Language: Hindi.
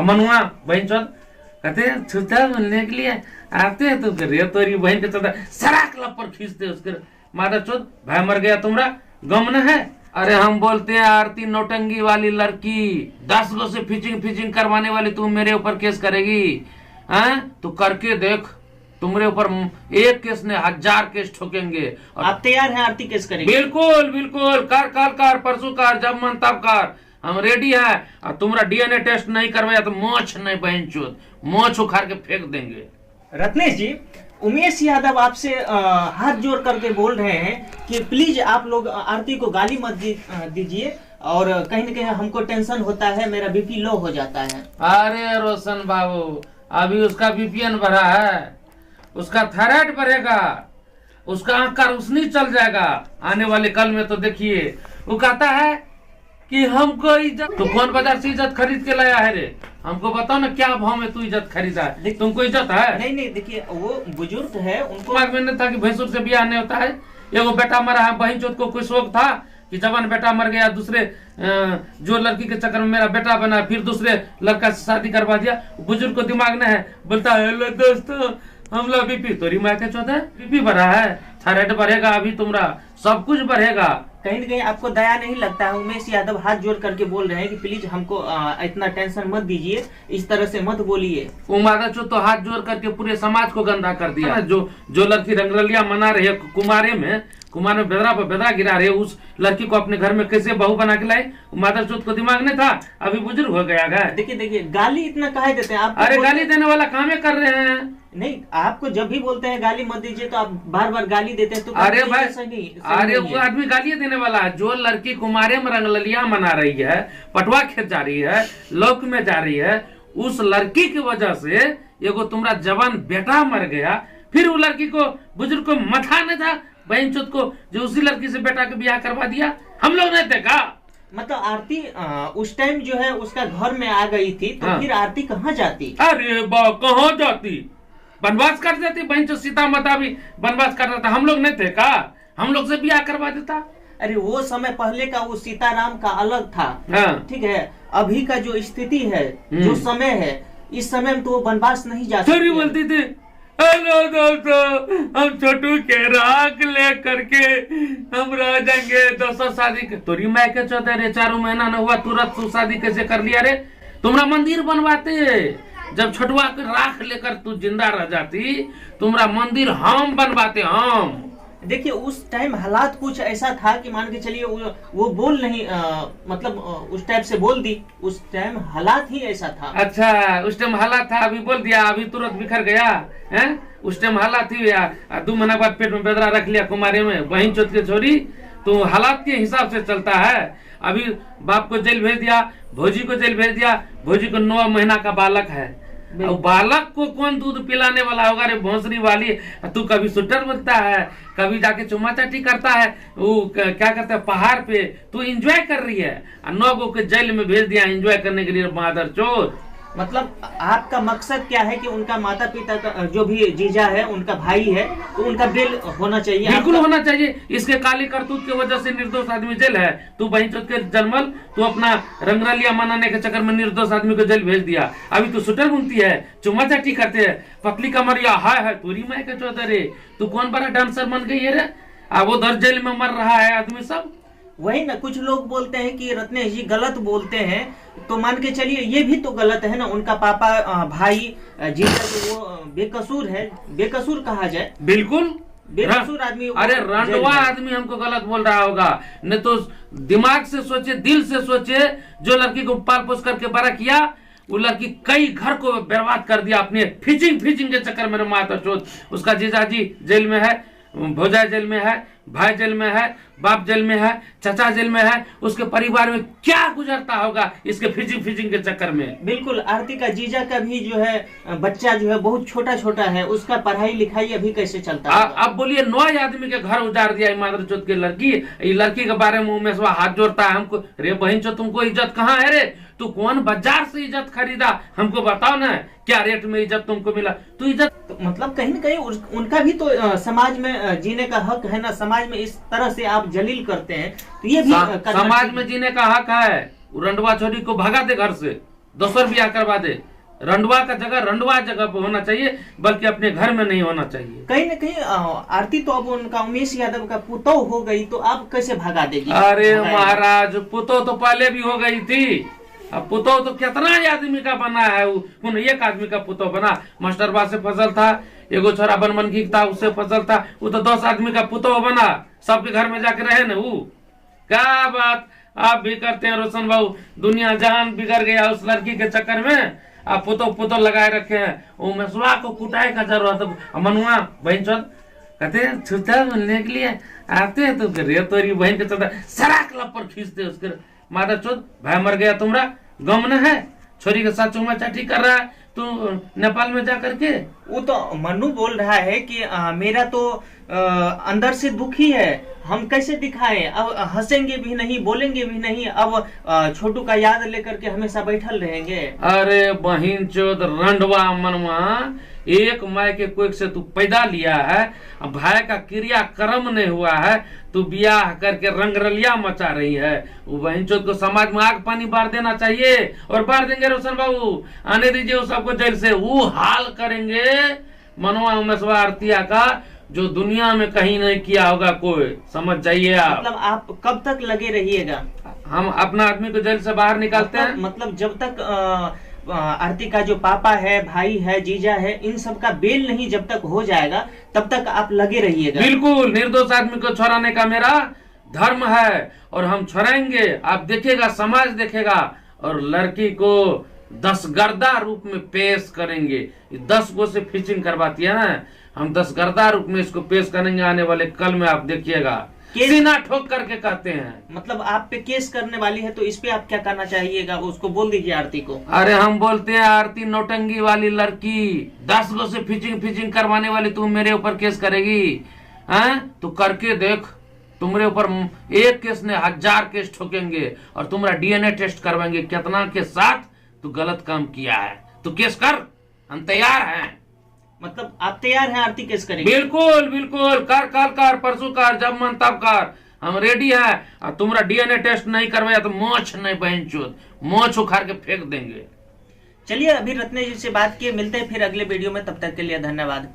मनुआ बहन चौथ कहते हैं छूता मिलने के लिए आते हैं तो रे तोरी बहन के चौथा सराक लपर खींचते उसके माता चौथ भाई मर गया तुम्हारा गम न है। अरे हम बोलते हैं आरती नौटंगी वाली लड़की 10 गो से फिचिंग करवाने वाली तू मेरे ऊपर केस करेगी? हैं तू करके देख, तुम्हारे ऊपर एक केस ने 1000 केस ठोकेंगे। आप तैयार हैं आरती केस करेंगे? बिल्कुल बिल्कुल, कर परसों कर, जब मन तब कर, हम रेडी है। और तुम्हारा डीएनए टेस्ट नहीं करवाया तो मोछ नहीं बहन चोद, मोछ उखाड़ के फेंक देंगे। रत्नेश जी, उमेश यादव आपसे हाथ जोड़ करके बोल रहे हैं कि प्लीज आप लोग आरती को गाली मत दीजिए, और कहीं न कहीं हमको टेंशन होता है, मेरा बीपी लो हो जाता है। अरे रोशन बाबू, अभी उसका बीपीएन बढ़ा है, उसका थायराइड बढ़ेगा, उसका आंख का रोशनी चल जाएगा आने वाले कल में। तो देखिए वो कहता है कि हमको इज्जत, तो कौन बाजार से इज्जत खरीद के लाया है रे? हमको बताओ ना क्या भाव में तू इज्जत खरीदा है? तुमको इज्जत है? नहीं, देखिए वो बुजुर्ग है, उनको मैंने था कि भैंसुर से ब्याह नहीं होता है। एगो बेटा मरा है, बहन चोत को कोई शौक था कि जवान बेटा मर गया, दूसरे जो लड़की के चक्कर में मेरा बेटा बना, फिर दूसरे लड़का से शादी करवा दिया। बुजुर्ग को दिमाग नहीं है, बोलता है हेलो दोस्तों हमला बीपी तोरी माँ के चौथा बीपी बढ़ा है, थायराइड बढ़ेगा, अभी तुम्हारा सब कुछ बढ़ेगा। कहीं न कहीं आपको दया नहीं लगता है? उमेश यादव हाथ जोड़ करके बोल रहे हैं कि प्लीज हमको इतना टेंशन मत दीजिए, इस तरह से मत बोलिए। उमादा चो तो हाथ जोड़ करके पूरे समाज को गंदा कर दिया। जो लड़की रंगरलिया मना रही है कुमार में बेदरा पर बेदरा गिरा रहे, उस लड़की को अपने घर में कैसे बहू बना के लाए? मादर चौथ को दिमाग नहीं था, अभी बुजुर्ग हो गया है। देखिए गाली इतना काहे देते हैं आप? अरे गाली देने वाला काम कर रहे हैं। नहीं, आपको जब भी बोलते हैं गाली मत दीजिए तो आप बार बार गाली देते हैं, तो अरे भाई अरे वो आदमी गाली देने वाला है। जो लड़की कुमारे में रंगललिया मना रही है, पटवा खेत जा रही है, लौक में जा रही है, उस लड़की की वजह से एगो तुम्हारा जवान बेटा मर गया, फिर वो लड़की को बुजुर्ग को मथा नहीं था बहन चौथ को, जो उसी लड़की से बेटा के ब्याह करवा दिया। हम लोग नहीं देखा? मतलब आरती उस टाइम जो है उसका घर में आ गई थी, तो फिर आरती कहाँ जाती? अरे बा कहाँ जाती? वनवास कर जाती बहन चौथ। सीता माता भी वनवास कर रहा था, हम लोग नहीं थे का? हम लोग से ब्याह करवा देता। अरे वो समय पहले का, वो सीताराम का अलग था। ठीक है, अभी का जो स्थिति है, जो समय है, इस समय में तो वो वनवास नहीं जा सकती। बोलती थी हेलो दोस्तों हम छोटू के राख ले करके हम रह जाएंगे, दोस्तों शादी तोरी मैं के चौथे रे 4 महीना न हुआ तुरंत तू शादी कैसे कर लिया रे? तुम्हारा मंदिर बनवाते, जब छोटुआ के राख लेकर तू जिंदा रह जाती, तुम्हारा मंदिर हम बनवाते हम। देखिए उस टाइम हालात कुछ ऐसा था कि मान के चलिए वो बोल नहीं मतलब उस टाइप से बोल दी, उस टाइम हालात ही ऐसा था। अच्छा उस टाइम हालात था, अभी बोल दिया, अभी तुरंत बिखर गया है? उस टाइम हालात ही 2 महीना बाद पेट में बेदरा रख लिया कुमारे में, बहन चौथ के छोरी, तो हालात के हिसाब से चलता है। अभी बाप को जेल भेज दिया, भौजी को जेल भेज दिया, भौजी को 9 महीना का बालक है, और बालक को कौन दूध पिलाने वाला होगा रे भोंसरी वाली? तू कभी सुटर बनता है, कभी जाके चुम्मा चाटी करता है, वो क्या करता है पहाड़ पे, तू एंजॉय कर रही है, 9 गो के जेल में भेज दिया एंजॉय करने के लिए मादर चोर। मतलब आपका मकसद क्या है कि उनका माता पिता का जो भी जीजा है, उनका भाई है, तो उनका बेल होना चाहिए? बिल्कुल होना चाहिए। इसके काली करतूत की वजह से निर्दोष आदमी जेल है। तू बहन चौथ के जन्मल, तू अपना रंगरलिया मनाने के चक्कर में निर्दोष आदमी को जेल भेज दिया। अभी तू सुटर घूमती है, चुम्मा चाटी करते है, पतली कमरिया है तोरी माय के चौथ रे, तू कौन बड़ा डांसर बन गई है रे? अब उधर जेल में मर रहा है आदमी सब। वही ना, कुछ लोग बोलते हैं कि रत्नेश जी गलत बोलते हैं, तो मान के चलिए ये भी तो गलत है ना। उनका पापा भाई जीजा तो वो बेकसूर है, बेकसूर कहा जाए। बिल्कुल बेकसूर आदमी। अरे रंडवा आदमी हमको गलत बोल रहा होगा, नहीं तो दिमाग से सोचे, दिल से सोचे। जो लड़की को पाल पोस करके बड़ा किया, वो लड़की कई घर को बर्बाद कर दिया अपने फिचिंग के चक्कर में। माता चौथ उसका जीजाजी जेल में है, भौजा जेल में है, भाई जेल में है, बाप जेल में है, चाचा जेल में है। उसके परिवार में क्या गुजरता होगा इसके फिजिंग के चक्कर में। बिल्कुल। आरती का जीजा का भी जो है बच्चा जो है बहुत छोटा है, उसका पढ़ाई लिखाई अभी कैसे चलता है? अब बोलिए 9 आदमी के घर उजाड़ दिया मादर चौथ की लड़की। ये लड़की के बारे में उमेश हाथ जोड़ता है हमको, रे बहन चौथ तुमको इज्जत कहाँ है रे? तू कौन बाजार से इज्जत खरीदा? हमको बताओ ना, क्या रेट में इज्जत तुमको मिला? तू इज्जत तो मतलब कहीं न कहीं उनका भी तो समाज में जीने का हक है ना। समाज में इस तरह से आप जलील करते हैं तो ये भी समाज में जीने का हक है। रंडवा छोरी को भगा दे घर से, दोसर ब्याह करवा दे। रंडवा का जगह रंडवा जगह पे होना चाहिए, बल्कि अपने घर में नहीं होना चाहिए। कहीं ना कहीं आरती तो अब उनका उमेश यादव का पुतौ हो गई, तो आप कैसे भगा देगी? अरे महाराज, पुतौ तो पहले भी हो गई थी। अब पुतौ तो कितना आदमी का बना है, वो एक आदमी का पुतौ बना। मास्टरबा से फसल था, एगो छोरा बनमन की था, उससे फसल था, वो तो 10 आदमी का पुतौ बना। सबके घर में जाके रहे न। वो क्या बात आप भी करते हैं रोशन बाबू। दुनिया जहान बिगड़ गया उस लड़की के चक्कर में। आप पुतौ लगाए रखे हैं। वो मेसवा को कुटाई का जरूरत। मनुआ बहन चौथ कहते हैं छूता मिलने के लिए आते हैं, तो रे तोरी बहन के चलता सराक लपर खींचते उसके। माता चौथ भाई मर गया, तुम्हारा गम न है? छोरी के साथ चुमा चाटी कर रहा है तू नेपाल में जा करके। वो तो मनु बोल रहा है कि मेरा तो अंदर से दुखी है, हम कैसे दिखाएं? अब हंसेंगे भी नहीं, बोलेंगे भी नहीं, अब छोटू का याद लेकर के हमेशा बैठल रहेंगे। अरे बहिन चोद रंडवा मनवा, एक माय के कोख से तू पैदा लिया है, भाई का क्रिया कर्म नहीं हुआ है, तू ब्याह करके रंगरलिया मचा रही है। वो बहन चोद को समाज में आग पानी बार देना चाहिए, और बार देंगे रोशन बाबू। आने दीजिए उस सबको जेल से। वो हाल करेंगे मनवा उमेशवा आरतिया का जो दुनिया में कहीं नहीं किया होगा कोई, समझ जाइए आप। मतलब आप कब तक लगे रहिएगा? हम अपना आदमी को जेल से बाहर निकालते हैं। मतलब जब तक आरती का जो पापा है, भाई है, जीजा है, इन सब का बेल नहीं जब तक हो जाएगा तब तक आप लगे रहिएगा। बिल्कुल, निर्दोष आदमी को छुड़ाने का मेरा धर्म है, और हम छुड़ाएंगे। आप देखेगा, समाज देखेगा, और लड़की को 10 गर्दा रूप में पेश करेंगे। 10 गो से फिचिंग करवाती है ना, हम 10 गर्दा रूप में इसको पेश करेंगे आने वाले कल में। आप देखिएगा, सीना ठोक करके कहते हैं। मतलब आप पे केस करने वाली है, तो इस पे आप क्या करना चाहिएगा? उसको बोल दीजिए आरती को। अरे हम बोलते हैं आरती नौटंगी वाली लड़की, 10 गो से फिचिंग करवाने वाली तू मेरे ऊपर केस करेगी? हैं? तू करके देख, तुम्हारे ऊपर एक केस ने 1000 केस ठोकेंगे, और तुम्हारा डीएनए टेस्ट करवाएंगे कितना के साथ तू गलत काम किया है। तू केस कर, हम तैयार हैं। मतलब आप तैयार हैं आरती केस करेंगे? बिल्कुल बिल्कुल, कर कल कर, परसों कर, जब मन तब कर, हम रेडी है। और तुम्हारा डीएनए टेस्ट नहीं करवाया तो मोछ नहीं बहन चोद, मोछ उखाड़ के फेंक देंगे। चलिए, अभी रत्नेश जी से बात किए, मिलते हैं फिर अगले वीडियो में। तब तक के लिए धन्यवाद।